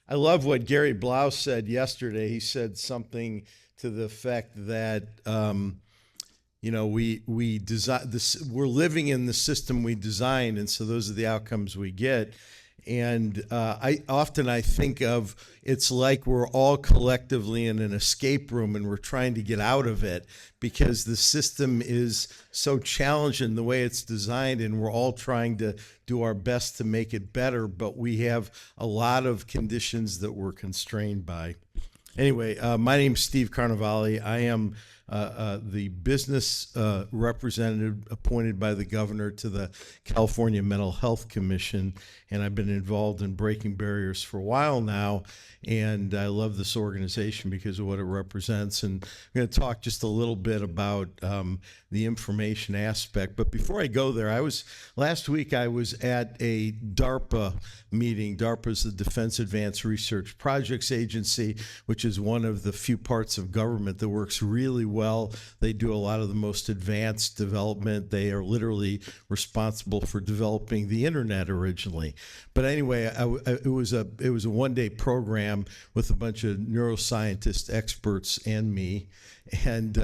I love what Gary Blau said yesterday. He said something to the effect that we design this. We're living in the system we designed, and so those are the outcomes we get. And I think of it's like we're all collectively in an escape room and we're trying to get out of it because the system is so challenging the way it's designed, and we're all trying to do our best to make it better, but we have a lot of conditions that we're constrained by. Anyway, my name's Steve Carnevale. I am the business representative appointed by the governor to the California Mental Health Commission, and I've been involved in breaking barriers for a while now, and I love this organization because of what it represents. And I'm going to talk just a little bit about the information aspect. But before I go there, last week I was at a DARPA meeting. DARPA is the Defense Advanced Research Projects Agency, which is one of the few parts of government that works really well. They do a lot of the most advanced development. They are literally responsible for developing the internet originally. But anyway, it was a one-day program with a bunch of neuroscientist experts and me, and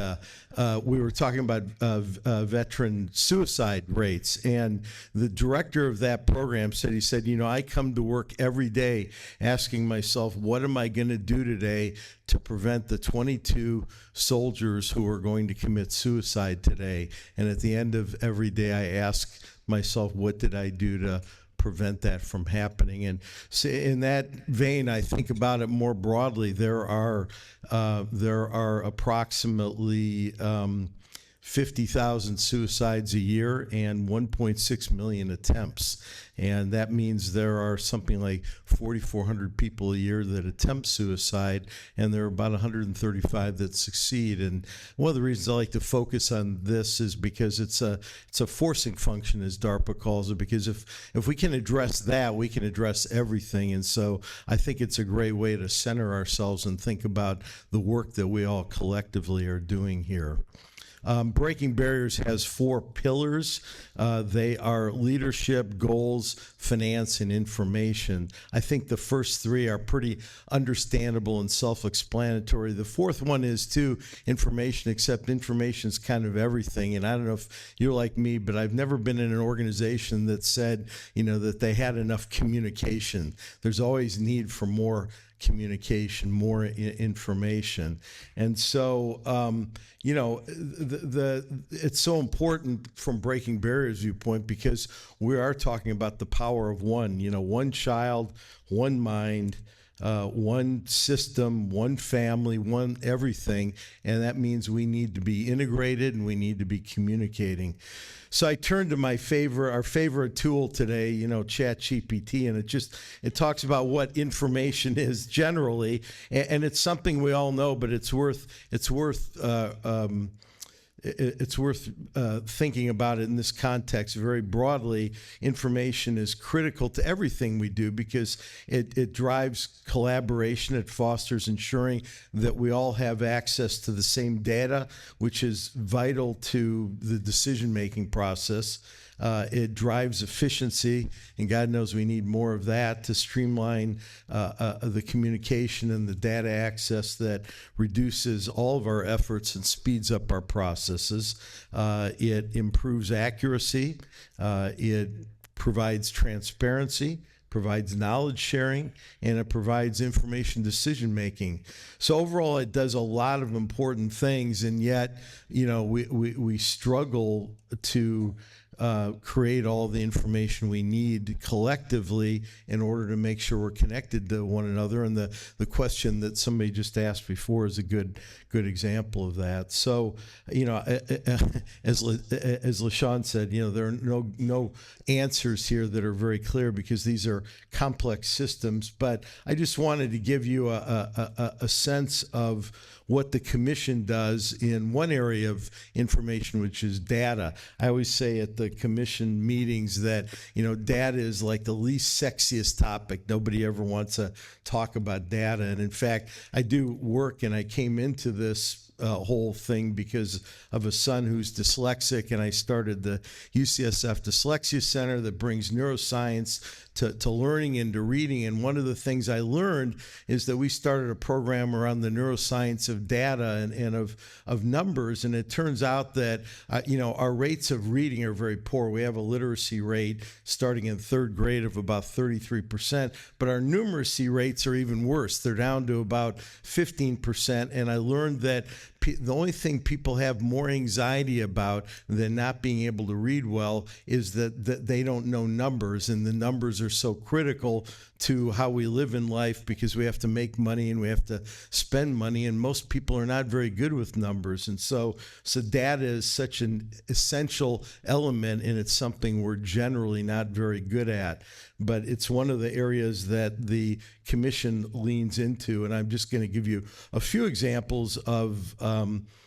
we were talking about veteran suicide rates. And the director of that program said, I come to work every day asking myself, what am I going to do today to prevent the 22 soldiers who are going to commit suicide today? And at the end of every day, I ask myself, what did I do to prevent that from happening? And so in that vein, I think about it more broadly. There are approximately 50,000 suicides a year and 1.6 million attempts. And that means there are something like 4,400 people a year that attempt suicide, and there are about 135 that succeed. And one of the reasons I like to focus on this is because it's a forcing function, as DARPA calls it, because if we can address that, we can address everything. And so I think it's a great way to center ourselves and think about the work that we all collectively are doing here. Breaking Barriers has 4 pillars. They are leadership, goals, finance, and information. I think the first 3 are pretty understandable and self-explanatory. The fourth one is too information, except information is kind of everything. And I don't know if you're like me, but I've never been in an organization that said, that they had enough communication. There's always need for more communication, more information. And so, it's so important from Breaking Barriers viewpoint because we are talking about the power of one child, one mind, one system, one family, one everything, and that means we need to be integrated and we need to be communicating. So I turned to our favorite tool today, ChatGPT, and it talks about what information is generally, and it's something we all know, but it's worth thinking about it in this context very broadly. Information is critical to everything we do because it drives collaboration. It fosters ensuring that we all have access to the same data, which is vital to the decision-making process. It drives efficiency, and God knows we need more of that to streamline the communication and the data access that reduces all of our efforts and speeds up our processes. It improves accuracy. It provides transparency, provides knowledge sharing, and it provides information decision making. So overall, it does a lot of important things, and yet, we struggle to create all the information we need collectively in order to make sure we're connected to one another. And the question that somebody just asked before is a good example of that. So, as LaShawn said, there are no answers here that are very clear because these are complex systems. But I just wanted to give you a sense of what the commission does in one area of information, which is data. I always say at the commission meetings that, data is like the least sexiest topic. Nobody ever wants to talk about data. And in fact, I do work, and I came into this whole thing because of a son who's dyslexic, and I started the UCSF Dyslexia Center that brings neuroscience to learning and to reading. And one of the things I learned is that we started a program around the neuroscience of data and of numbers, and it turns out that our rates of reading are very poor. We have a literacy rate starting in third grade of about 33%, but our numeracy rates are even worse. They're down to about 15%, and I learned that the only thing people have more anxiety about than not being able to read well is that they don't know numbers, and the numbers are so critical to how we live in life because we have to make money and we have to spend money, and most people are not very good with numbers. And so data is such an essential element, and it's something we're generally not very good at. But it's one of the areas that the commission leans into, and I'm just going to give you a few examples of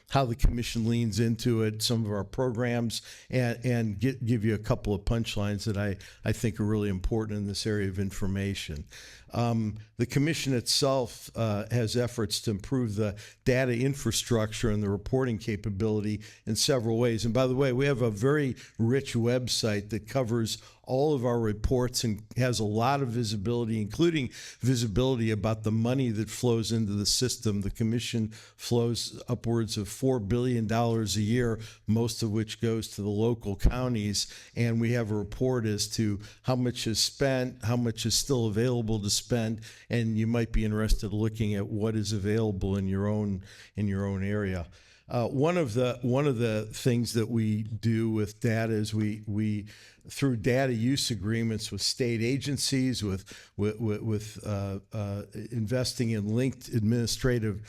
how the commission leans into it, some of our programs, and give you a couple of punchlines that I think are really important in this area of information. The commission itself has efforts to improve the data infrastructure and the reporting capability in several ways. And by the way, we have a very rich website that covers all of our reports and has a lot of visibility, including visibility about the money that flows into the system. The commission flows upwards of $4 billion a year, most of which goes to the local counties. And we have a report as to how much is spent, how much is still available to spend, and you might be interested in looking at what is available in your own area. One of the things that we do with data is we through data use agreements with state agencies, with investing in linked administrative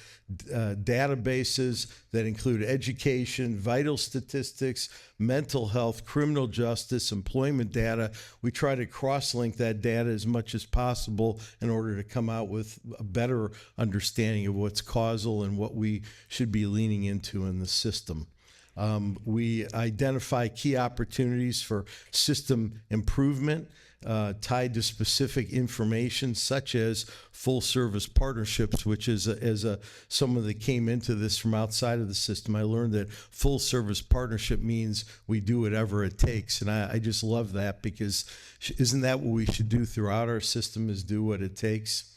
databases that include education, vital statistics, mental health, criminal justice, employment data. We try to cross-link that data as much as possible in order to come out with a better understanding of what's causal and what we should be leaning into in the system. We identify key opportunities for system improvement tied to specific information, such as full service partnerships, which is someone that came into this from outside of the system. I learned that full service partnership means we do whatever it takes, and I just love that, because isn't that what we should do throughout our system, is do what it takes?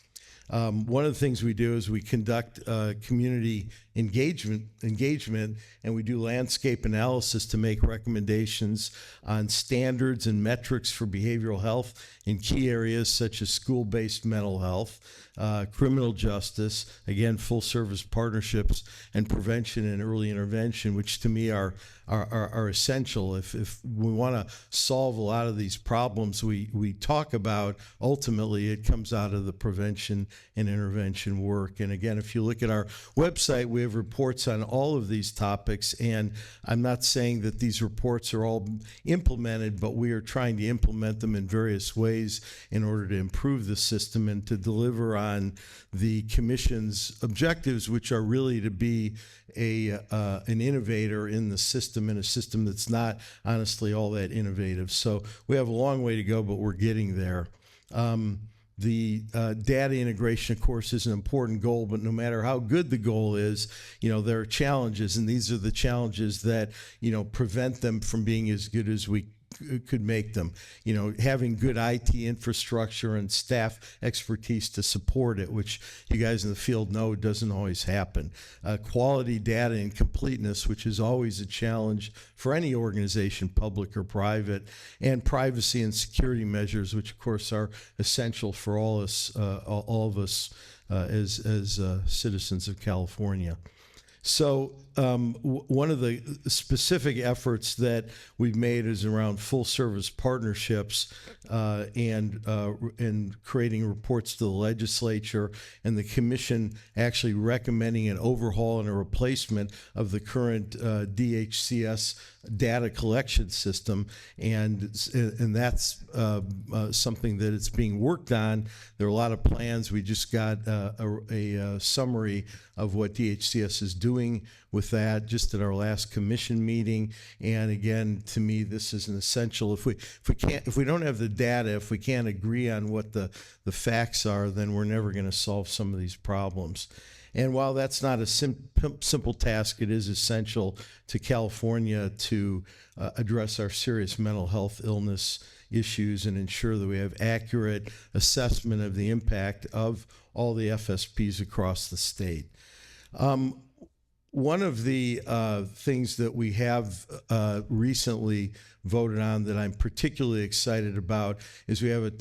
One of the things we do is we conduct community engagement, and we do landscape analysis to make recommendations on standards and metrics for behavioral health in key areas such as school-based mental health, criminal justice, again, full-service partnerships, and prevention and early intervention, which to me are essential. If we want to solve a lot of these problems we talk about, ultimately it comes out of the prevention and intervention work. And again, if you look at our website, we have reports on all of these topics, and I'm not saying that these reports are all implemented, but we are trying to implement them in various ways in order to improve the system and to deliver on the Commission's objectives, which are really to be an innovator in the system, in a system that's not honestly all that innovative. So we have a long way to go, but we're getting there. The data integration, of course, is an important goal, but no matter how good the goal is, there are challenges, and these are the challenges that, prevent them from being as good as we could make them. Having good IT infrastructure and staff expertise to support it, which you guys in the field know doesn't always happen. Quality data and completeness, which is always a challenge for any organization, public or private, and privacy and security measures, which of course are essential for all of us as citizens of California. So one of the specific efforts that we've made is around full service partnerships and creating reports to the legislature, and the commission actually recommending an overhaul and a replacement of the current DHCS data collection system, and that's something that it's being worked on. There are a lot of plans. We just got a summary of what DHCS is doing with that just at our last commission meeting. And again, to me, this is an essential. If we don't have the data, if we can't agree on what the facts are, then we're never going to solve some of these problems. And while that's not a simple task, it is essential to California to address our serious mental health illness issues and ensure that we have accurate assessment of the impact of all the FSPs across the state. One of the things that we have recently voted on that I'm particularly excited about is we're about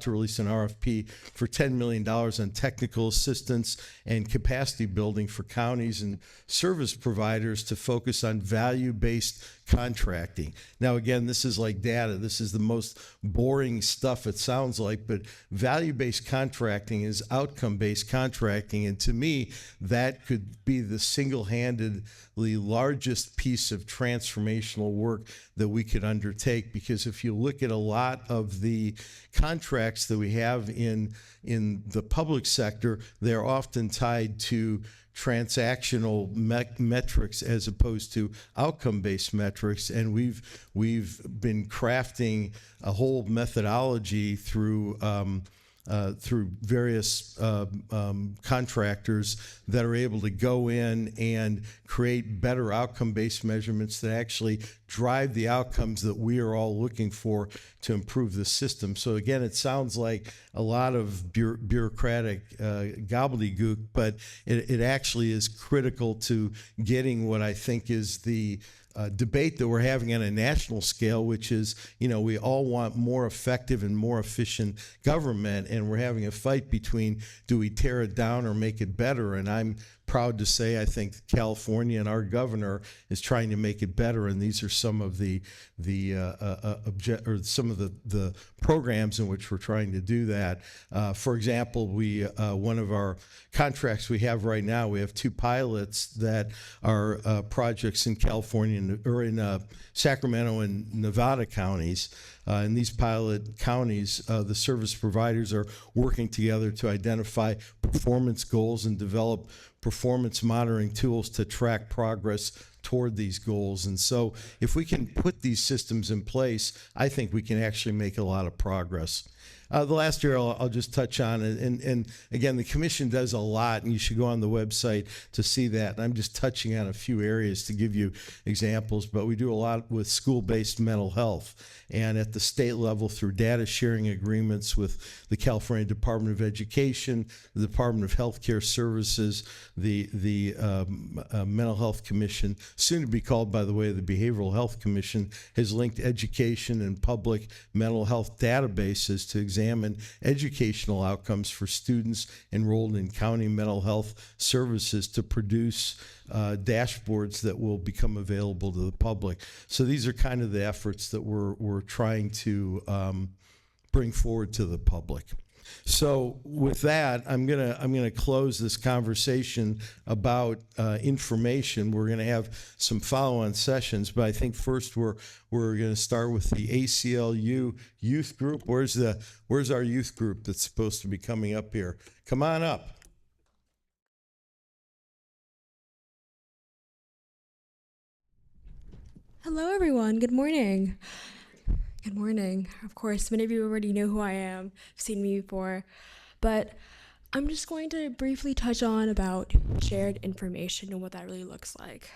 to release an RFP for $10 million on technical assistance and capacity building for counties and service providers to focus on value-based contracting. Now, again, this is like data. This is the most boring stuff it sounds like, but value-based contracting is outcome-based contracting, and to me, that could be the single-handedly largest piece of transformational work that we could undertake, because if you look at a lot of the contracts that we have in the public sector, they're often tied to transactional metrics as opposed to outcome-based metrics, and we've been crafting a whole methodology through various contractors that are able to go in and create better outcome-based measurements that actually drive the outcomes that we are all looking for to improve the system. So again, it sounds like a lot of bureaucratic gobbledygook, but it actually is critical to getting what I think is the debate that we're having on a national scale, which is, we all want more effective and more efficient government, and we're having a fight between, do we tear it down or make it better? And I'm proud to say I think California and our governor is trying to make it better, and these are some of the programs in which we're trying to do that. For example, one of our contracts we have right now, we have 2 pilots that are projects in California or in Sacramento and Nevada counties. In these pilot counties, the service providers are working together to identify performance goals and develop performance monitoring tools to track progress toward these goals. And so if we can put these systems in place, I think we can actually make a lot of progress. The last area I'll just touch on, and again, the commission does a lot, and you should go on the website to see that. And I'm just touching on a few areas to give you examples, but we do a lot with school-based mental health, and at the state level through data sharing agreements with the California Department of Education, the Department of Healthcare Services, the Mental Health Commission, soon to be called, by the way, the Behavioral Health Commission, has linked education and public mental health databases to examine educational outcomes for students enrolled in county mental health services to produce dashboards that will become available to the public. So these are kind of the efforts that we're trying to bring forward to the public. So with that, I'm gonna close this conversation about information. We're gonna have some follow-on sessions, but I think first we're gonna start with the ACLU youth group. Where's our youth group that's supposed to be coming up here? Come on up. Hello, everyone. Good morning. Good morning. Of course, many of you already know who I am, seen me before, but I'm just going to briefly touch on about shared information and what that really looks like.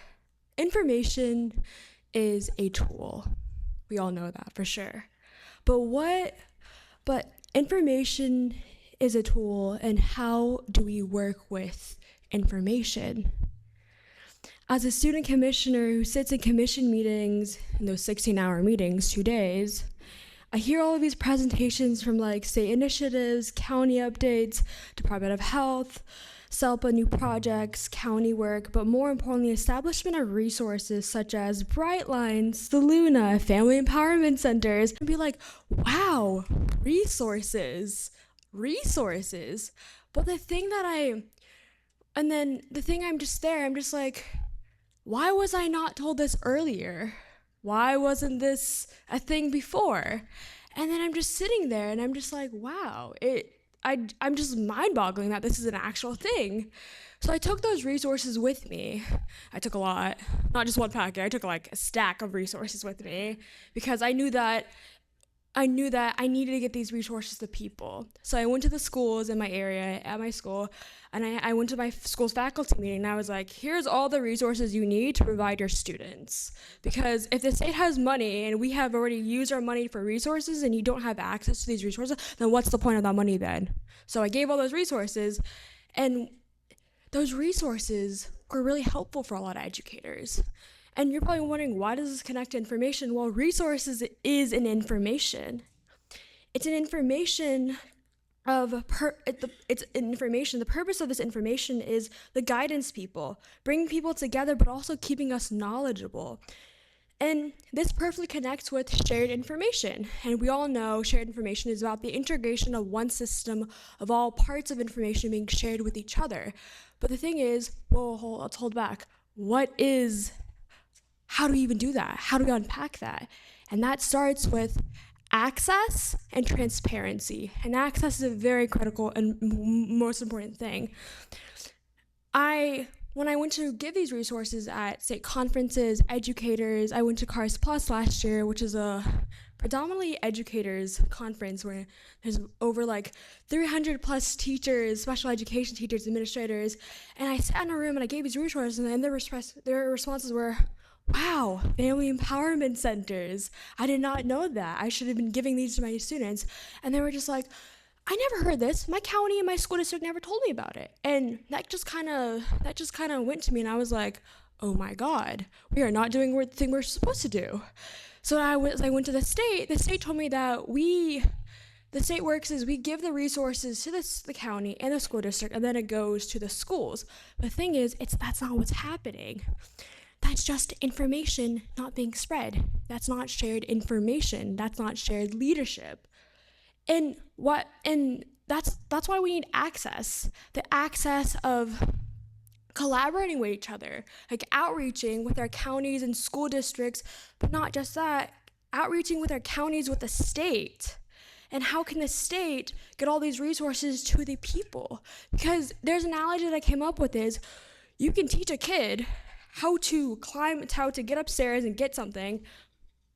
Information is a tool. We all know that for sure. But information is a tool, and how do we work with information? As a student commissioner who sits in commission meetings, in those 16-hour meetings, 2 days, I hear all of these presentations from state initiatives, county updates, Department of Health, SELPA new projects, county work, but more importantly, establishment of resources such as Bright Lines, the Luna, family empowerment centers, and be like, wow, resources. But the thing I'm just there, I'm just like, why was I not told this earlier? Why wasn't this a thing before? And then I'm just sitting there and I'm just like, wow, I'm just mind-boggling that this is an actual thing. So I took those resources with me. I took a lot, not just one packet. I took a stack of resources with me because I knew that I knew that I needed to get these resources to people. So I went to the schools in my area, at my school, and I went to my school's faculty meeting, and I was like, here's all the resources you need to provide your students. Because if the state has money, and we have already used our money for resources, and you don't have access to these resources, then what's the point of that money then? So I gave all those resources, and those resources were really helpful for a lot of educators. And you're probably wondering, why does this connect to information? Well, resources is an information. It's an information it's information. The purpose of this information is the guidance people, bringing people together, but also keeping us knowledgeable. And this perfectly connects with shared information. And we all know shared information is about the integration of one system of all parts of information being shared with each other. But the thing is, let's hold back. How do we even do that? How do we unpack that? And that starts with access and transparency. And access is a very critical and most important thing. When I went to give these resources at state conferences, educators, I went to CARS Plus last year, which is a predominantly educators conference where there's over like 300 plus teachers, special education teachers, administrators, and I sat in a room and I gave these resources, and their responses were, wow, family empowerment centers. I did not know that. I should have been giving these to my students. And they were just like, I never heard this. My county and my school district never told me about it. And that just kind of went to me, and I was like, oh my God, we are not doing the thing we're supposed to do. So I went to the state. The state told me that the state works is we give the resources to the county and the school district, and then it goes to the schools. But the thing is, that's not what's happening. That's just information not being spread. That's not shared information. That's not shared leadership. And that's why we need access. The access of collaborating with each other, like outreaching with our counties and school districts, but not just that, outreaching with our counties with the state. And how can the state get all these resources to the people? Because there's an analogy that I came up with is, you can teach a kid how to get upstairs and get something.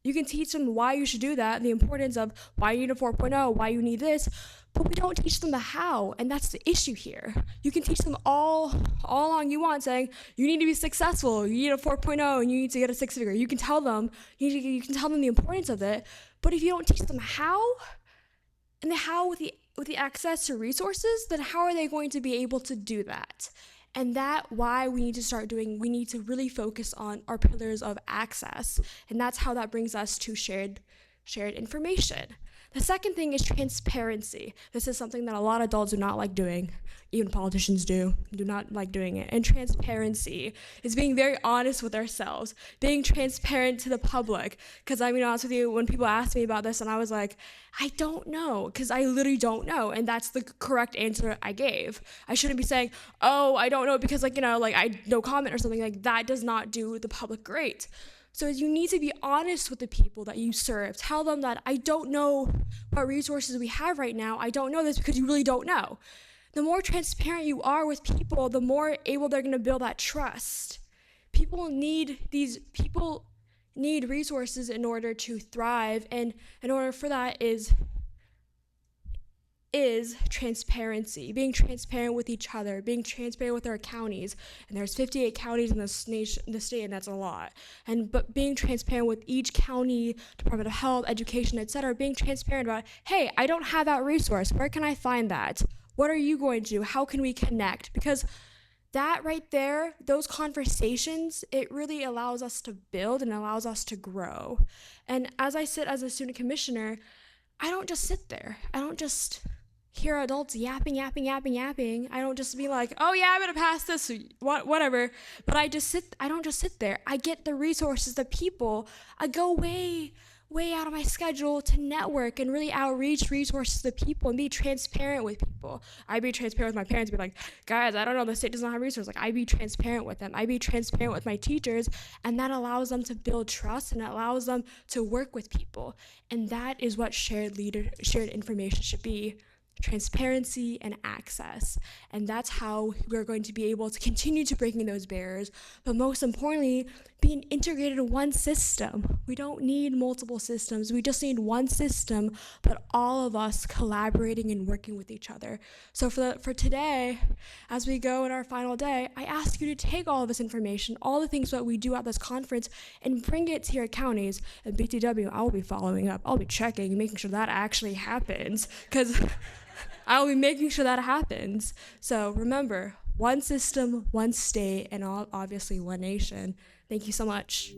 You can teach them why you should do that, the importance of why you need a 4.0, why you need this, but we don't teach them the how, and that's the issue here. You can teach them all along you want, saying you need to be successful, you need a 4.0, and you need to get a six-figure. You can tell them, you can tell them the importance of it, but if you don't teach them how, and the how with the access to resources, then how are they going to be able to do that? And that's why we need to really focus on our pillars of access. And that's how that brings us to shared information. The second thing is transparency. This is something that a lot of adults do not like doing. Even politicians do not like doing it. And transparency is being very honest with ourselves, being transparent to the public. Because I mean, honest with you, when people asked me about this, and I was like, I don't know, because I literally don't know. And that's the correct answer I gave. I shouldn't be saying, oh, I don't know, because I no comment or something. Like, that does not do the public great. So you need to be honest with the people that you serve. Tell them that I don't know what resources we have right now. I don't know this, because you really don't know. The more transparent you are with people, the more able they're going to build that trust. People need resources in order to thrive, and in order for that is transparency, being transparent with each other, being transparent with our counties. And there's 58 counties in the state, and that's a lot. But being transparent with each county, Department of Health, Education, etc., being transparent about, hey, I don't have that resource. Where can I find that? What are you going to do? How can we connect? Because that right there, those conversations, it really allows us to build and allows us to grow. And as I sit as a student commissioner, I don't just sit there. I don't just hear adults yapping. I don't just be like, oh yeah, I'm gonna pass this, whatever. But I don't just sit there. I get the resources, the people. I go way out of my schedule to network and really outreach resources to people and be transparent with people. I be transparent with my parents, be like, guys, I don't know, the state doesn't have resources. Like, I be transparent with them. I be transparent with my teachers, and that allows them to build trust, and it allows them to work with people. And that is what shared information should be. Transparency and access. And that's how we're going to be able to continue to breaking those barriers, but most importantly, being integrated in one system. We don't need multiple systems. We just need one system, but all of us collaborating and working with each other. So for today, as we go in our final day, I ask you to take all of this information, all the things that we do at this conference, and bring it to your counties. And BTW, I will be following up. I'll be checking and making sure that actually happens, because I will be making sure that happens. So remember, one system, one state, and obviously one nation. Thank you so much.